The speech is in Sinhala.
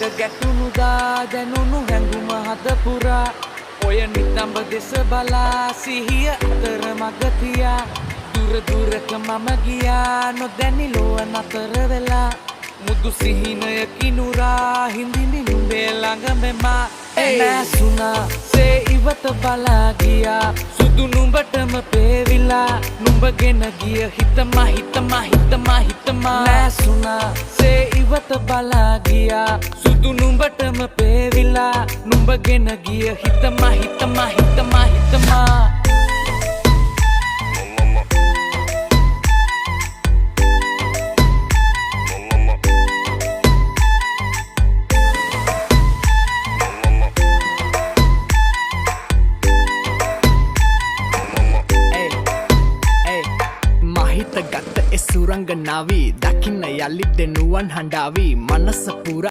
ඇඟ ගැටුණු දා දැනුණු හැඟුම හද පුරා ඔය නිතඹ දෙස බලා සිහිය අතර මග තියා දුර දුරක මම ගියා නොදැනි ලොව නතර වෙලා මුදු සිහිනයකිනුරා හිඳිමි නුඹේ ළඟ මෙමා ඇනැසුනා සේ ඉවත බලා ගියා සුදු නුඹටම පේවිලා නුඹගෙන ගිය හිතමා හිතමා හිතමා හිතමා නැසුනා සේ ඉවත බලා ගියා සුදු නුඹටම පේවිලා නුඹගෙන ගිය හිතමා හිතමා හිතමා හිතමා ගත එ සුරංගනාවී දකින්න යළි දෙනුවන් හඬාවී මනස පුරා